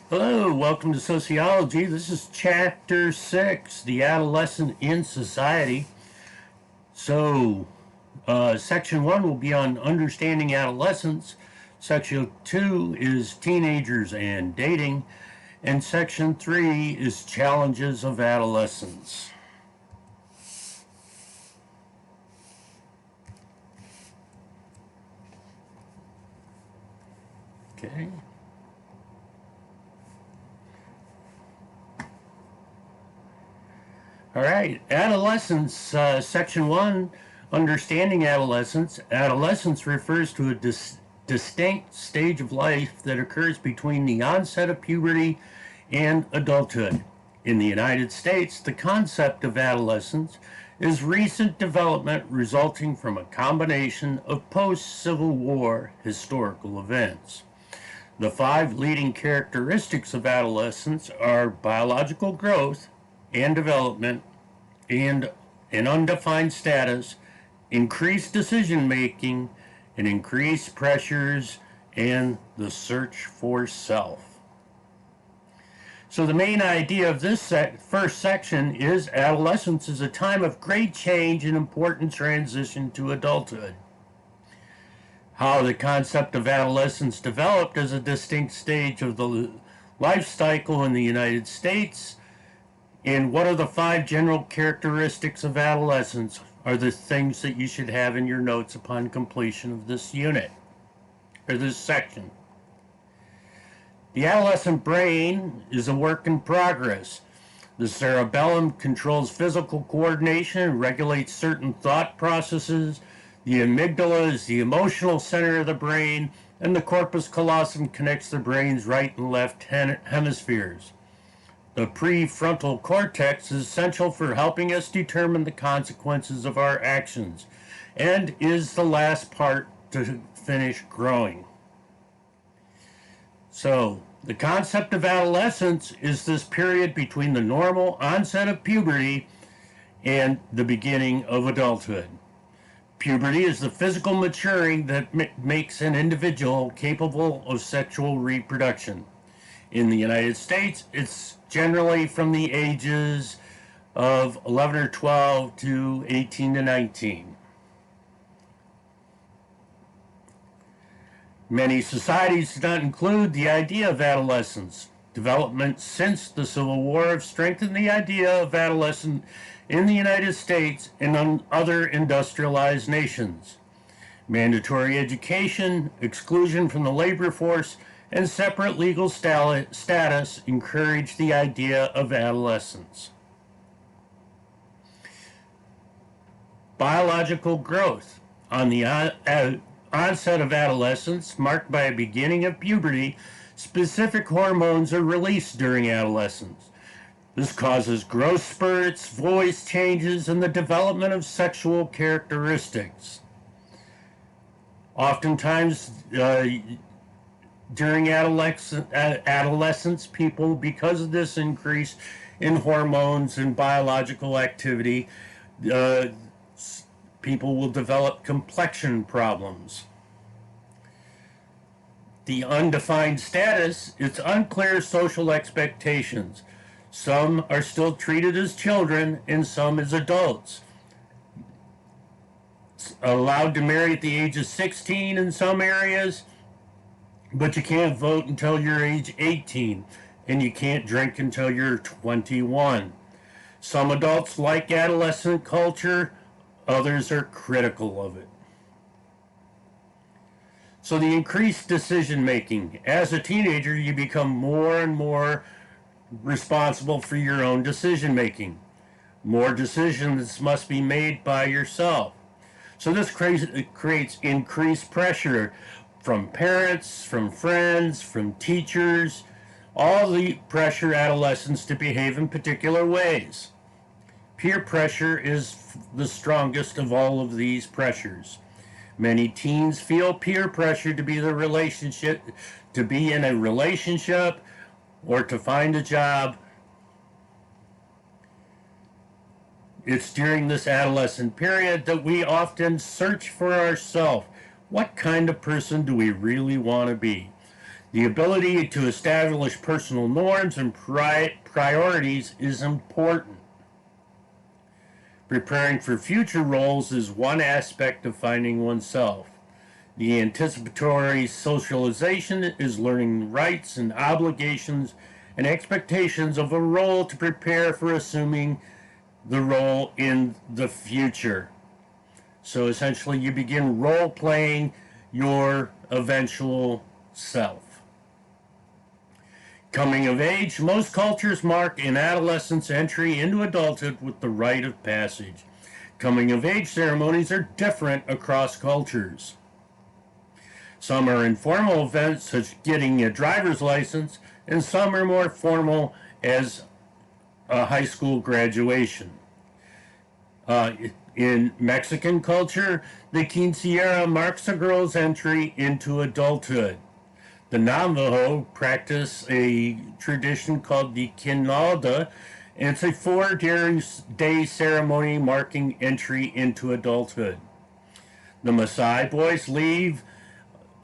Hello, welcome to Sociology. This is Chapter 6, The Adolescent in Society. Section 1 will be on understanding adolescence. Section 2 is teenagers and dating. And Section 3 is challenges of adolescence. Okay. All right, adolescence, section 1, understanding adolescence. Adolescence refers to a distinct stage of life that occurs between the onset of puberty and adulthood. In the United States, the concept of adolescence is recent development resulting from a combination of post-Civil War historical events. The 5 leading characteristics of adolescence are biological growth and development, and an undefined status, increased decision making, and increased pressures, and the search for self. So the main idea of this first section is adolescence is a time of great change and important transition to adulthood. How the concept of adolescence developed as a distinct stage of the life cycle in the United States, and what are the 5 general characteristics of adolescence are the things that you should have in your notes upon completion of this unit, or this section. The adolescent brain is a work in progress. The cerebellum controls physical coordination and regulates certain thought processes. The amygdala is the emotional center of the brain, and the corpus callosum connects the brain's right and left hemispheres. The prefrontal cortex is essential for helping us determine the consequences of our actions and is the last part to finish growing. So, the concept of adolescence is this period between the normal onset of puberty and the beginning of adulthood. Puberty is the physical maturing that makes an individual capable of sexual reproduction. In the United States, it's generally from the ages of 11 or 12 to 18 to 19. Many societies do not include the idea of adolescence. Developments since the Civil War have strengthened the idea of adolescence in the United States and on other industrialized nations. Mandatory education, exclusion from the labor force, and separate legal status encourage the idea of adolescence. Biological growth. On the onset of adolescence, marked by a beginning of puberty, specific hormones are released during adolescence. This causes growth spurts, voice changes, and the development of sexual characteristics. Oftentimes, during adolescence, people, because of this increase in hormones and biological activity, people will develop complexion problems. The undefined status, it's unclear social expectations. Some are still treated as children and some as adults. Allowed to marry at the age of 16 in some areas, but you can't vote until you're age 18, and you can't drink until you're 21. Some adults like adolescent culture, others are critical of it. So the increased decision making. As a teenager, you become more and more responsible for your own decision making. More decisions must be made by yourself. So this creates increased pressure from parents, from friends, from teachers, all the pressure adolescents to behave in particular ways. Peer pressure is the strongest of all of these pressures. Many teens feel peer pressure to be in a relationship or to find a job. It's during this adolescent period that we often search for ourselves. What kind of person do we really want to be? The ability to establish personal norms and priorities is important. Preparing for future roles is one aspect of finding oneself. The anticipatory socialization is learning rights and obligations and expectations of a role to prepare for assuming the role in the future. So essentially, you begin role playing your eventual self. Coming of age. Most cultures mark an adolescent's entry into adulthood with the rite of passage. Coming of age ceremonies are different across cultures. Some are informal events, such as getting a driver's license, and some are more formal, as a high school graduation. In Mexican culture, the quinceañera marks a girl's entry into adulthood. The Navajo practice a tradition called the Quinalda, and it's a 4-day ceremony marking entry into adulthood. The Maasai boys leave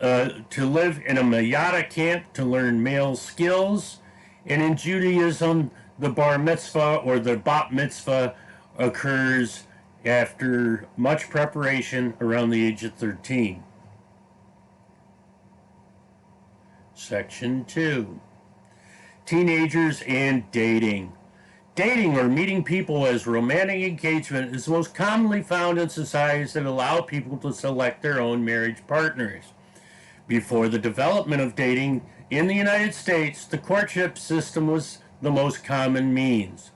to live in a Mayata camp to learn male skills, and in Judaism, the bar mitzvah or the bat mitzvah occurs after much preparation around the age of 13. Section 2. Teenagers and dating. Dating, or meeting people as romantic engagement, is most commonly found in societies that allow people to select their own marriage partners. Before the development of dating in the United States, the courtship system was the most common means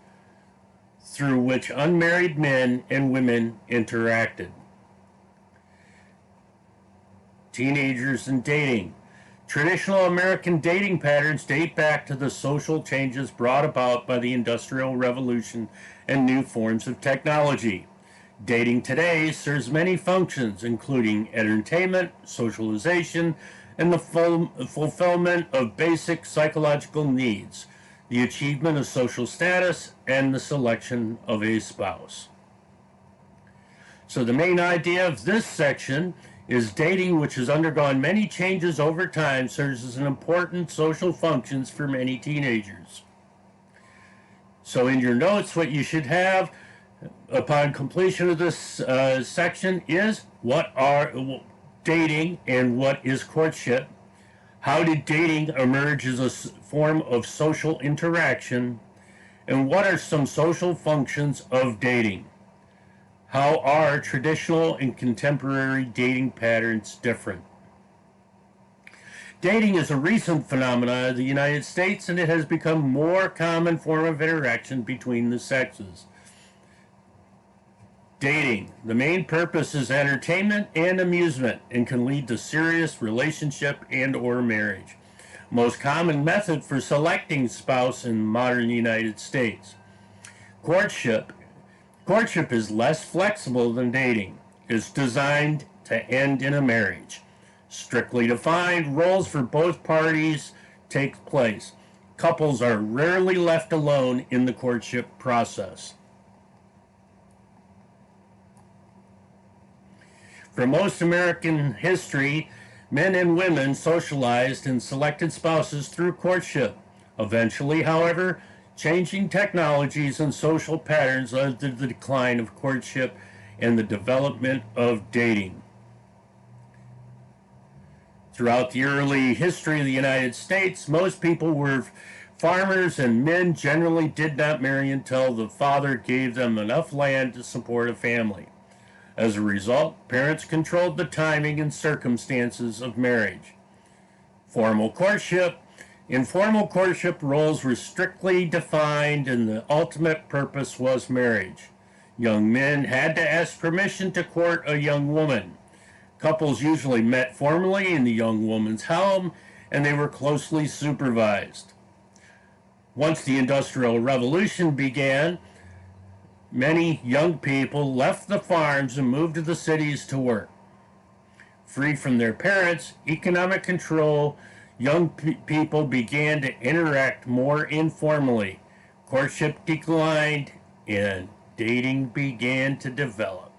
through which unmarried men and women interacted. Teenagers and dating. Traditional American dating patterns date back to the social changes brought about by the Industrial Revolution and new forms of technology. Dating today serves many functions, including entertainment, socialization, and the fulfillment of basic psychological needs, the achievement of social status, and the selection of a spouse. So the main idea of this section is dating, which has undergone many changes over time, serves as an important social functions for many teenagers. So in your notes, what you should have upon completion of this section is what are dating and what is courtship. How did dating emerge as a form of social interaction? And what are some social functions of dating? How are traditional and contemporary dating patterns different? Dating is a recent phenomenon of the United States, and it has become a more common form of interaction between the sexes. Dating. The main purpose is entertainment and amusement and can lead to serious relationship and or marriage. Most common method for selecting spouse in modern United States. Courtship. Courtship is less flexible than dating. It's designed to end in a marriage. Strictly defined, roles for both parties take place. Couples are rarely left alone in the courtship process. For most American history, men and women socialized and selected spouses through courtship. Eventually, however, changing technologies and social patterns led to the decline of courtship and the development of dating. Throughout the early history of the United States, most people were farmers, and men generally did not marry until the father gave them enough land to support a family. As a result, parents controlled the timing and circumstances of marriage. Formal courtship. Informal courtship roles were strictly defined, and the ultimate purpose was marriage. Young men had to ask permission to court a young woman. Couples usually met formally in the young woman's home, and they were closely supervised. Once the Industrial Revolution began, many young people left the farms and moved to the cities to work. Free from their parents' economic control, young people began to interact more informally. Courtship declined, and dating began to develop.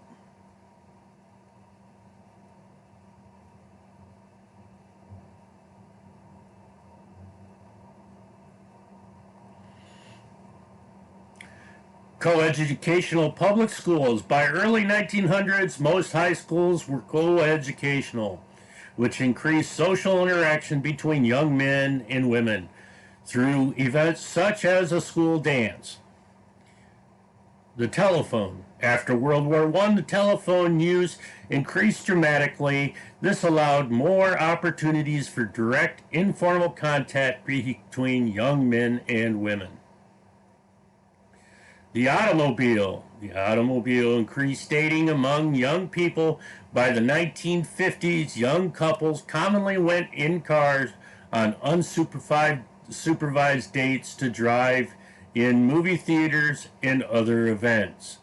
Coeducational public schools. By early 1900s, most high schools were coeducational, which increased social interaction between young men and women through events such as a school dance. The telephone. After World War I, the telephone use increased dramatically. This allowed more opportunities for direct, informal contact between young men and women. The automobile. The automobile increased dating among young people. By the 1950s, young couples commonly went in cars on unsupervised dates to drive in movie theaters and other events.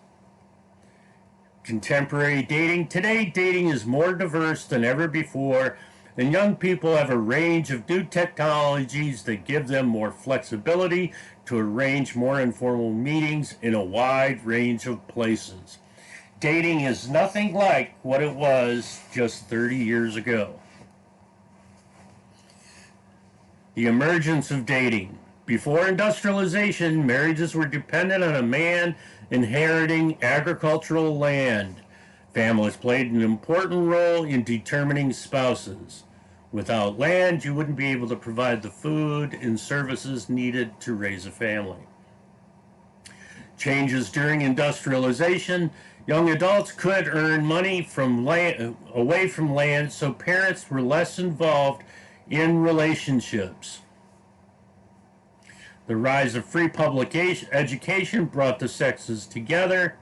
Contemporary dating. Today, dating is more diverse than ever before, and young people have a range of new technologies that give them more flexibility to arrange more informal meetings in a wide range of places. Dating is nothing like what it was just 30 years ago. The emergence of dating. Before industrialization, marriages were dependent on a man inheriting agricultural land. Families played an important role in determining spouses. Without land, you wouldn't be able to provide the food and services needed to raise a family. Changes during industrialization. Young adults could earn money from away from land, so parents were less involved in relationships. The rise of free public education brought the sexes together,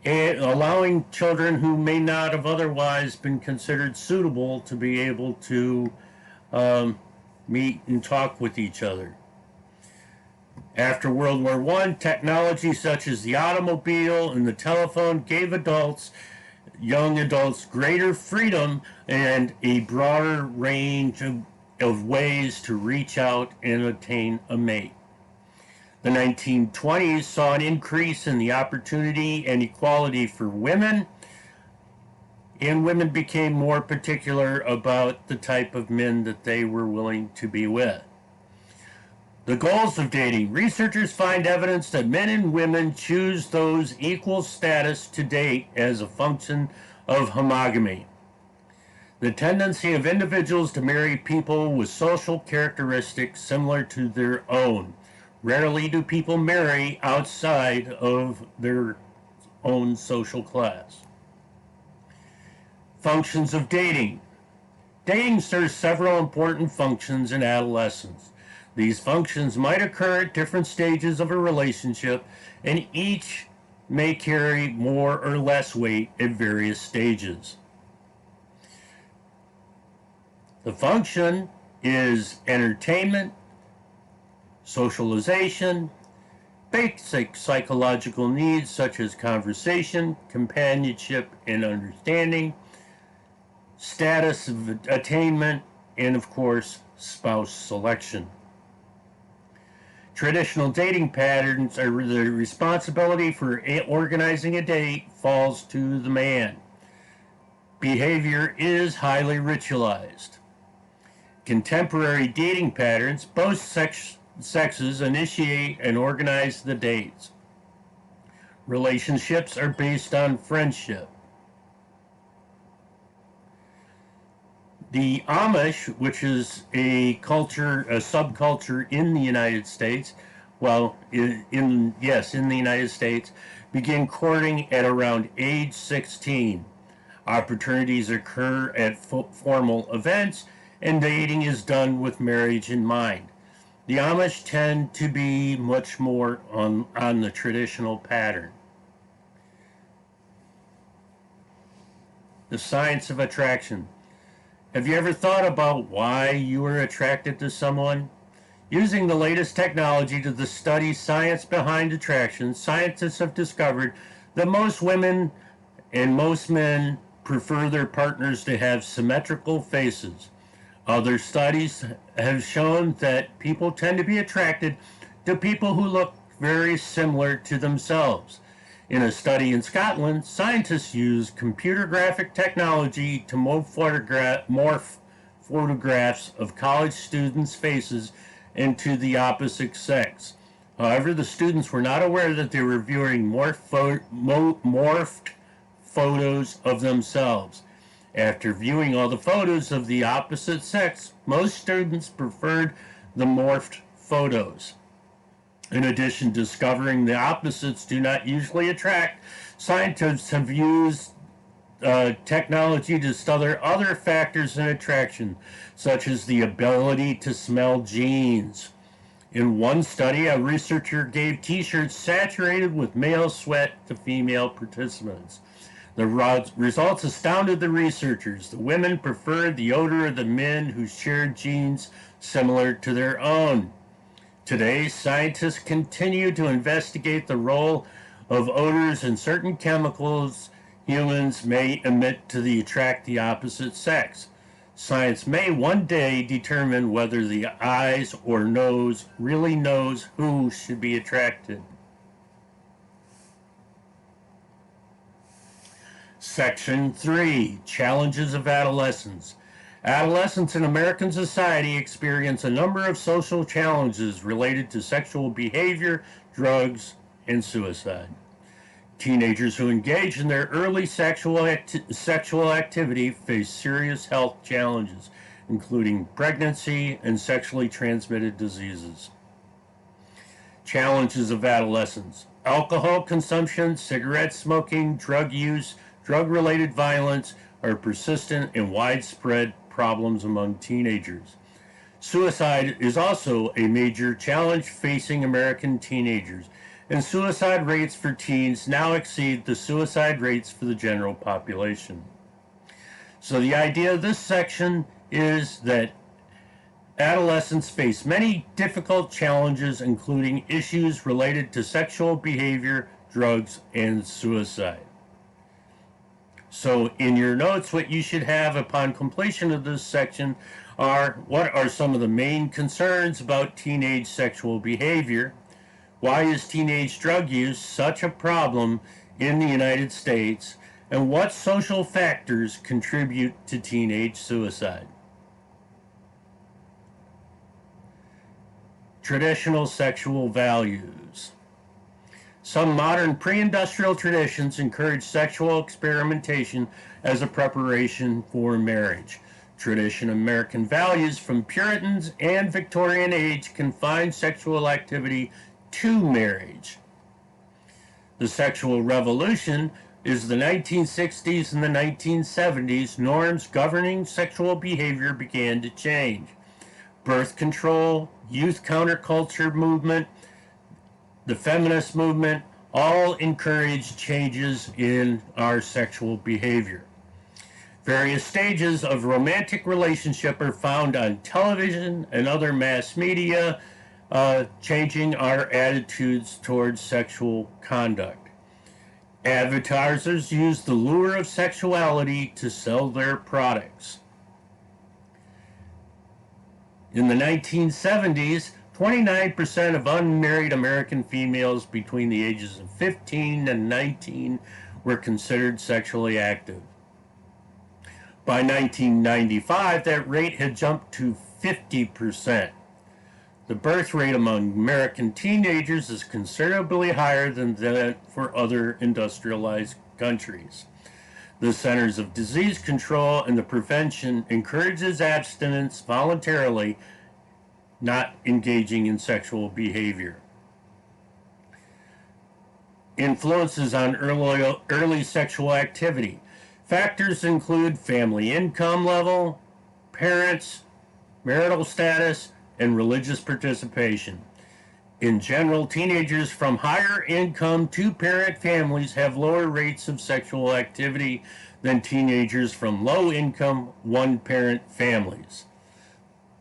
allowing children who may not have otherwise been considered suitable to be able to meet and talk with each other. After World War I, technology such as the automobile and the telephone gave young adults, greater freedom and a broader range of ways to reach out and attain a mate. The 1920s saw an increase in the opportunity and equality for women, and women became more particular about the type of men that they were willing to be with. The goals of dating. Researchers find evidence that men and women choose those equal status to date as a function of homogamy. The tendency of individuals to marry people with social characteristics similar to their own. Rarely do people marry outside of their own social class. Functions of dating. Dating serves several important functions in adolescence. These functions might occur at different stages of a relationship, and each may carry more or less weight at various stages. The function is entertainment, socialization, basic psychological needs such as conversation, companionship, and understanding, status of attainment, and of course, spouse selection. Traditional dating patterns are the responsibility for organizing a date falls to the man. Behavior is highly ritualized. Contemporary dating patterns, both sexes initiate and organize the dates. Relationships are based on friendship. The Amish, which is a subculture in the United States, in the United States, begin courting at around age 16. Opportunities occur at formal events, and dating is done with marriage in mind. The Amish tend to be much more on the traditional pattern. The science of attraction. Have you ever thought about why you are attracted to someone? Using the latest technology to study science behind attraction, scientists have discovered that most women and most men prefer their partners to have symmetrical faces. Other studies have shown that people tend to be attracted to people who look very similar to themselves. In a study in Scotland, scientists used computer graphic technology to morph photographs of college students' faces into the opposite sex. However, the students were not aware that they were viewing morphed photos of themselves. After viewing all the photos of the opposite sex, most students preferred the morphed photos. In addition to discovering the opposites do not usually attract, scientists have used technology to study other factors in attraction, such as the ability to smell genes. In one study, a researcher gave t-shirts saturated with male sweat to female participants. The results astounded the researchers. The women preferred the odor of the men who shared genes similar to their own. Today, scientists continue to investigate the role of odors and certain chemicals humans may emit to attract the opposite sex. Science may one day determine whether the eyes or nose really knows who should be attracted. Section 3. Challenges of Adolescence. Adolescents in American society experience a number of social challenges related to sexual behavior, drugs, and suicide. Teenagers who engage in their early sexual activity face serious health challenges, including pregnancy and sexually transmitted diseases. Challenges of adolescence. Alcohol consumption, cigarette smoking, drug use, drug-related violence are persistent and widespread problems among teenagers. Suicide is also a major challenge facing American teenagers, and suicide rates for teens now exceed the suicide rates for the general population. So the idea of this section is that adolescents face many difficult challenges, including issues related to sexual behavior, drugs, and suicide. So in your notes, what you should have upon completion of this section are what are some of the main concerns about teenage sexual behavior. Why is teenage drug use such a problem in the United States? And what social factors contribute to teenage suicide? Traditional sexual values. Some modern pre-industrial traditions encourage sexual experimentation as a preparation for marriage. Traditional American values from Puritans and Victorian age confine sexual activity to marriage. The sexual revolution is the 1960s and the 1970s. Norms governing sexual behavior began to change. Birth control, youth counterculture movement, the feminist movement all encourage changes in our sexual behavior. Various stages of romantic relationship are found on television and other mass media, changing our attitudes towards sexual conduct. Advertisers use the lure of sexuality to sell their products. In the 1970s, 29% of unmarried American females between the ages of 15 and 19 were considered sexually active. By 1995, that rate had jumped to 50%. The birth rate among American teenagers is considerably higher than that for other industrialized countries. The Centers of Disease Control and the Prevention encourages abstinence voluntarily, not engaging in sexual behavior. Influences on early sexual activity. Factors include family income level, parents, marital status, and religious participation. In general, teenagers from higher income two-parent families have lower rates of sexual activity than teenagers from low-income one-parent families.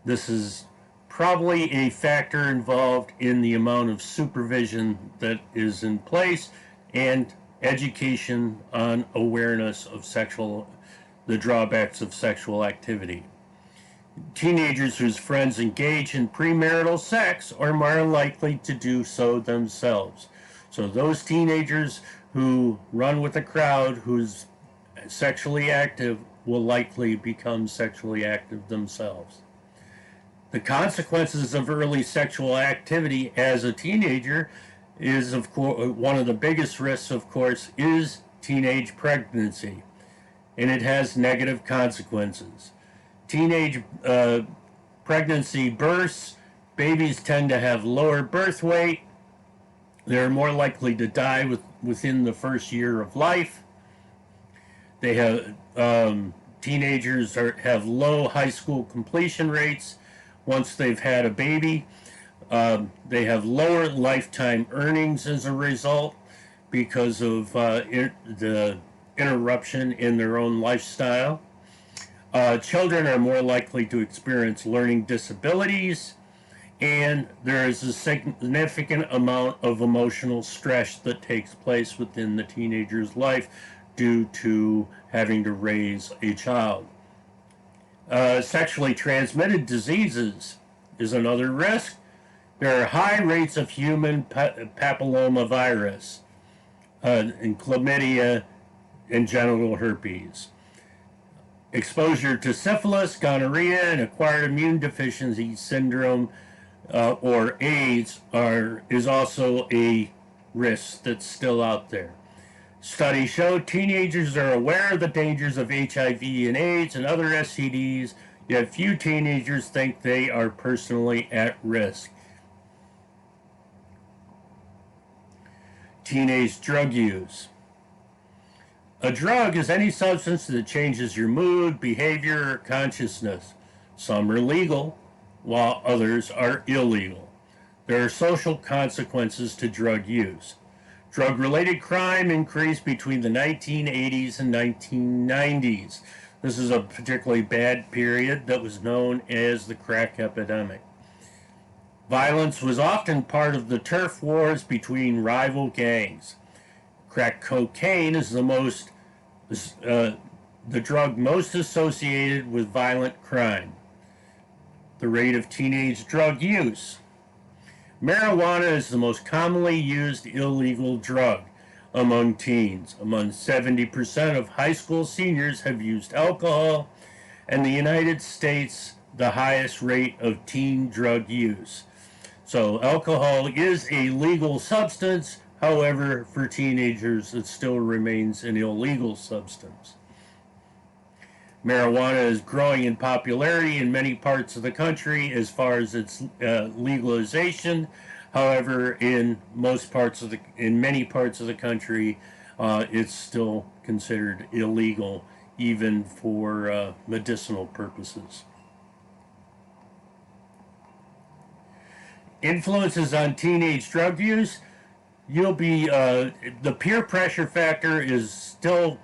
This is probably a factor involved in the amount of supervision that is in place and education on awareness of the drawbacks of sexual activity. Teenagers whose friends engage in premarital sex are more likely to do so themselves. So those teenagers who run with a crowd who's sexually active will likely become sexually active themselves. The consequences of early sexual activity as a teenager is, of course, one of the biggest risks, of course, is teenage pregnancy, and it has negative consequences. Teenage pregnancy births, babies tend to have lower birth weight. They're more likely to die within the first year of life. They have teenagers have low high school completion rates once they've had a baby. They have lower lifetime earnings as a result because of the interruption in their own lifestyle. Children are more likely to experience learning disabilities, and there is a significant amount of emotional stress that takes place within the teenager's life due to having to raise a child. Sexually transmitted diseases is another risk. There are high rates of human papillomavirus and chlamydia and genital herpes. Exposure to syphilis, gonorrhea, and acquired immune deficiency syndrome or AIDS is also a risk that's still out there. Studies show teenagers are aware of the dangers of HIV and AIDS and other STDs, yet few teenagers think they are personally at risk. Teenage drug use. A drug is any substance that changes your mood, behavior, or consciousness. Some are legal, while others are illegal. There are social consequences to drug use. Drug-related crime increased between the 1980s and 1990s. This is a particularly bad period that was known as the crack epidemic. Violence was often part of the turf wars between rival gangs. Crack cocaine is the drug most associated with violent crime. The rate of teenage drug use. Marijuana is the most commonly used illegal drug among teens. Among 70% of high school seniors have used alcohol, and the United States the highest rate of teen drug use. So alcohol is a legal substance. However, for teenagers, it still remains an illegal substance. Marijuana is growing in popularity in many parts of the country as far as its legalization. However, in many parts of the country, it's still considered illegal, even for medicinal purposes. Influences on teenage drug use. The peer pressure factor is still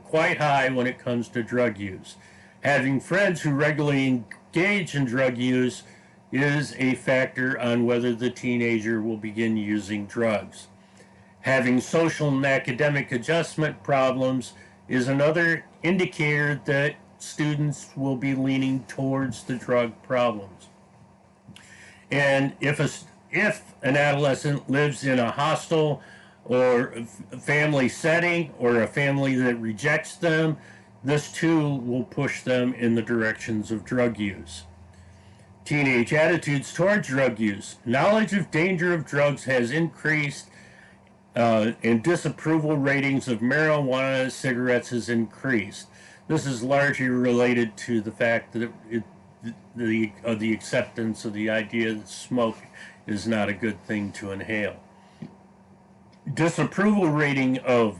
quite high when it comes to drug use. Having friends who regularly engage in drug use is a factor on whether the teenager will begin using drugs. Having social and academic adjustment problems is another indicator that students will be leaning towards the drug problems. And if an adolescent lives in a hostile or family setting or a family that rejects them, this too will push them in the directions of drug use. Teenage attitudes toward drug use. Knowledge of danger of drugs has increased, and disapproval ratings of marijuana cigarettes has increased. This is largely related to the fact that the acceptance of the idea that smoke is not a good thing to inhale. Disapproval rating of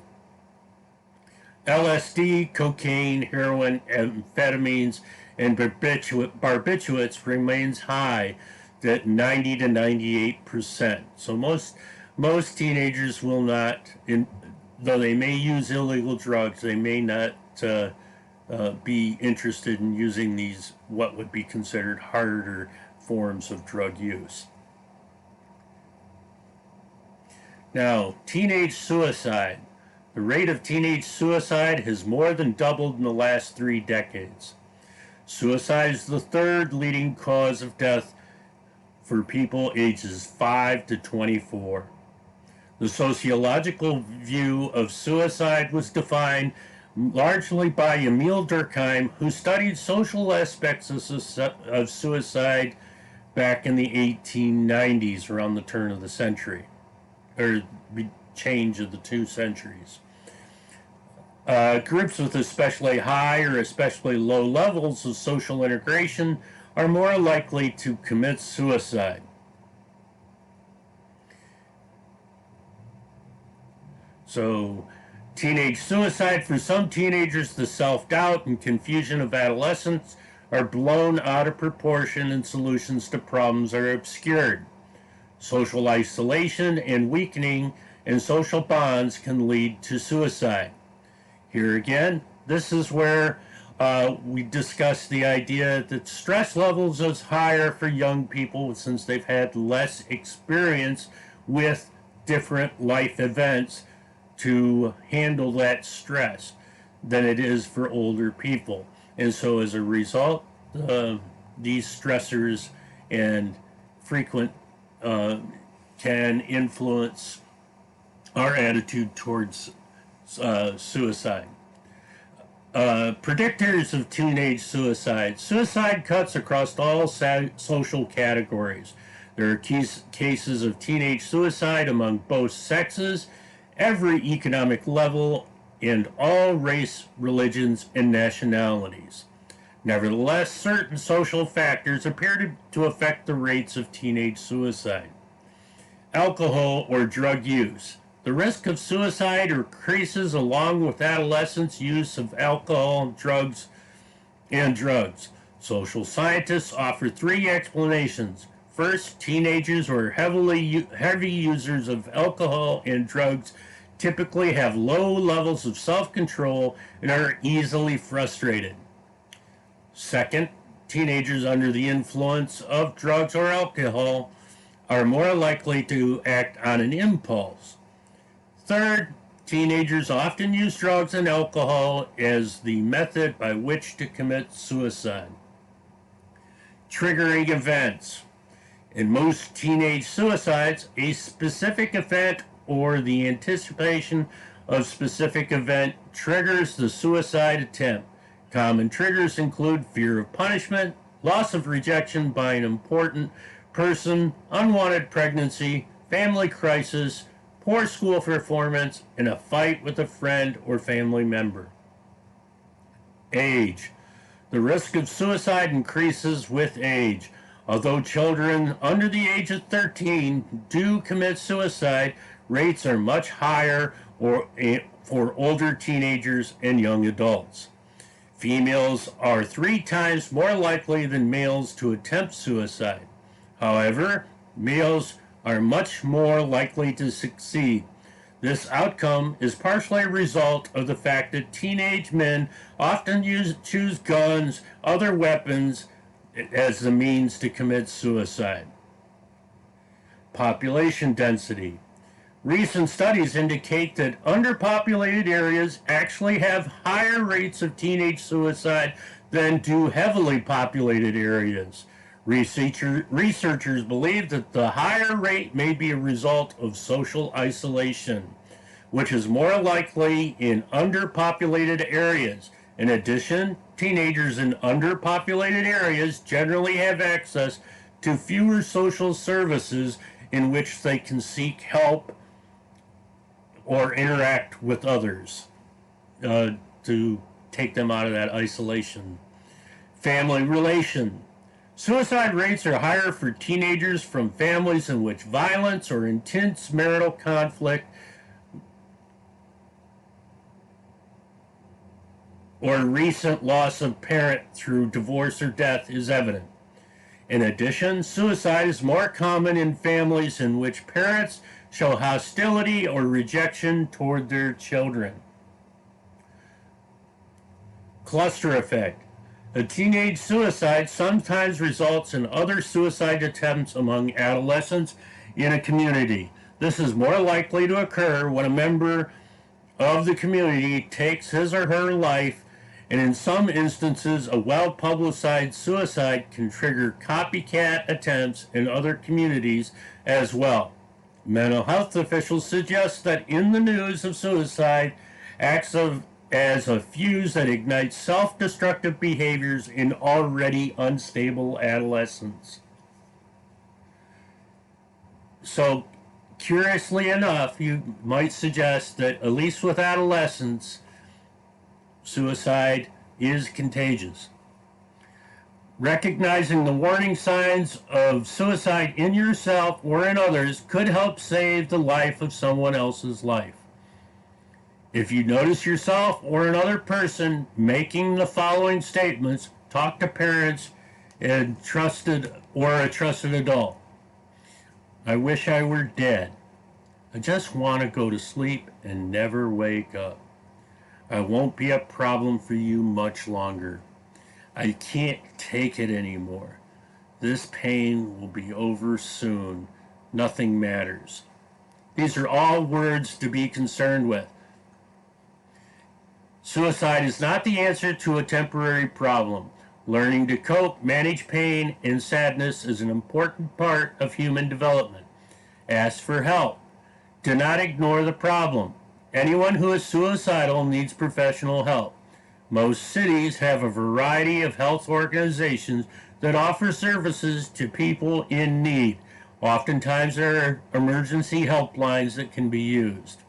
LSD, cocaine, heroin, amphetamines, and barbiturates remains high at 90 to 98%. So most teenagers will not, though they may use illegal drugs, they may not be interested in using these what would be considered harder forms of drug use. Now, teenage suicide. The rate of teenage suicide has more than doubled in the last 3 decades. Suicide is the third leading cause of death for people ages 5 to 24. The sociological view of suicide was defined largely by Emil Durkheim, who studied social aspects of suicide back in the 1890s, around the turn of the century, or change of the two centuries. Groups with especially high or especially low levels of social integration are more likely to commit suicide. So, teenage suicide, for some teenagers, the self-doubt and confusion of adolescence are blown out of proportion and solutions to problems are obscured. Social isolation and weakening in social bonds can lead to suicide. Here again, this is where we discuss the idea that stress levels is higher for young people since they've had less experience with different life events to handle that stress than it is for older people. And so as a result, these stressors and frequent can influence our attitude towards suicide. Predictors of teenage suicide. Suicide cuts across all social categories. There are cases of teenage suicide among both sexes, every economic level, and all race, religions, and nationalities. Nevertheless, certain social factors appear to affect the rates of teenage suicide. Alcohol or drug use. The risk of suicide increases along with adolescents' use of alcohol, drugs, and drugs. Social scientists offer three explanations. First, teenagers or heavy users of alcohol and drugs typically have low levels of self-control and are easily frustrated. Second, teenagers under the influence of drugs or alcohol are more likely to act on an impulse. Third, teenagers often use drugs and alcohol as the method by which to commit suicide. Triggering events. In most teenage suicides, a specific event or the anticipation of specific event triggers the suicide attempt. Common triggers include fear of punishment, loss of rejection by an important person, unwanted pregnancy, family crisis, poor school performance, and a fight with a friend or family member. Age. The risk of suicide increases with age. Although children under the age of 13 do commit suicide, rates are much higher for older teenagers and young adults. Females are 3 times more likely than males to attempt suicide. However, males are much more likely to succeed. This outcome is partially a result of the fact that teenage men often choose guns, other weapons, as the means to commit suicide. Population density. Recent studies indicate that underpopulated areas actually have higher rates of teenage suicide than do heavily populated areas. Researchers believe that the higher rate may be a result of social isolation, which is more likely in underpopulated areas. In addition, teenagers in underpopulated areas generally have access to fewer social services in which they can seek help or interact with others to take them out of that isolation. Family relation. Suicide rates are higher for teenagers from families in which violence or intense marital conflict or recent loss of parent through divorce or death is evident. In addition, suicide is more common in families in which parents show hostility or rejection toward their children. Cluster effect. A teenage suicide sometimes results in other suicide attempts among adolescents in a community. This is more likely to occur when a member of the community takes his or her life, and in some instances, a well-publicized suicide can trigger copycat attempts in other communities as well. Mental health officials suggest that in the news of suicide acts as a fuse that ignites self-destructive behaviors in already unstable adolescents. So, curiously enough, you might suggest that at least with adolescents, suicide is contagious. Recognizing the warning signs of suicide in yourself or in others could help save the life of someone else's life. If you notice yourself or another person making the following statements, talk to parents and a trusted adult. I wish I were dead. I just want to go to sleep and never wake up. I won't be a problem for you much longer. I can't take it anymore. This pain will be over soon. Nothing matters. These are all words to be concerned with. Suicide is not the answer to a temporary problem. Learning to cope, manage pain, and sadness is an important part of human development. Ask for help. Do not ignore the problem. Anyone who is suicidal needs professional help. Most cities have a variety of health organizations that offer services to people in need. Oftentimes there are emergency helplines that can be used.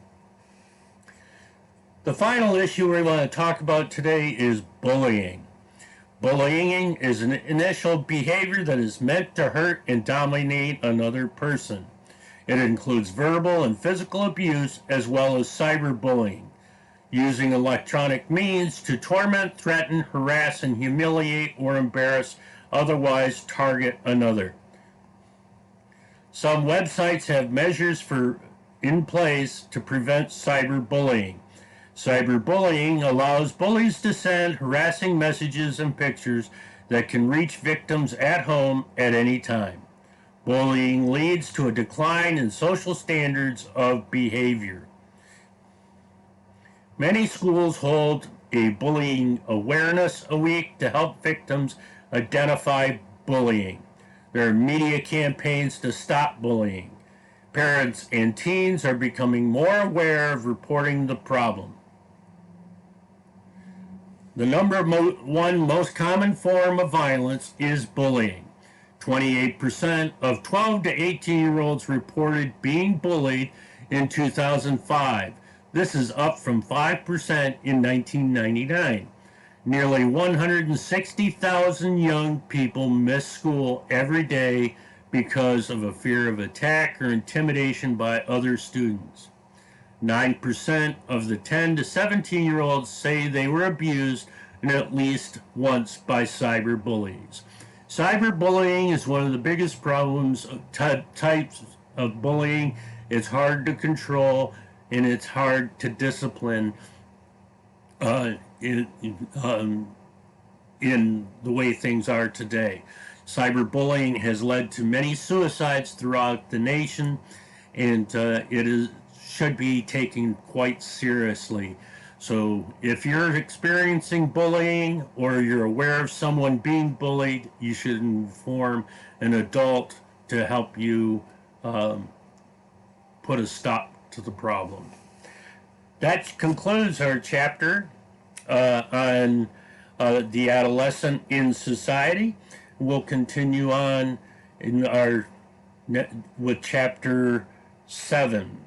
The final issue we want to talk about today is bullying. Bullying is an initial behavior that is meant to hurt and dominate another person. It includes verbal and physical abuse as well as cyberbullying, using electronic means to torment, threaten, harass, and humiliate or embarrass, otherwise target another. Some websites have measures in place to prevent cyberbullying. Cyberbullying allows bullies to send harassing messages and pictures that can reach victims at home at any time. Bullying leads to a decline in social standards of behavior. Many schools hold a bullying awareness week to help victims identify bullying. There are media campaigns to stop bullying. Parents and teens are becoming more aware of reporting the problem. The number one most common form of violence is bullying. 28% of 12 to 18-year-olds reported being bullied in 2005. This is up from 5% in 1999. Nearly 160,000 young people miss school every day because of a fear of attack or intimidation by other students. 9% of the 10 to 17-year-olds say they were abused at least once by cyberbullies. Cyberbullying is one of the biggest problems, types of bullying. It's hard to control and it's hard to discipline in the way things are today. Cyberbullying has led to many suicides throughout the nation, and should be taken quite seriously. So if you're experiencing bullying or you're aware of someone being bullied, you should inform an adult to help you put a stop to the problem. That concludes our chapter on the adolescent in society. We'll continue on with chapter 7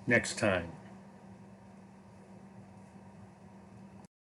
next time.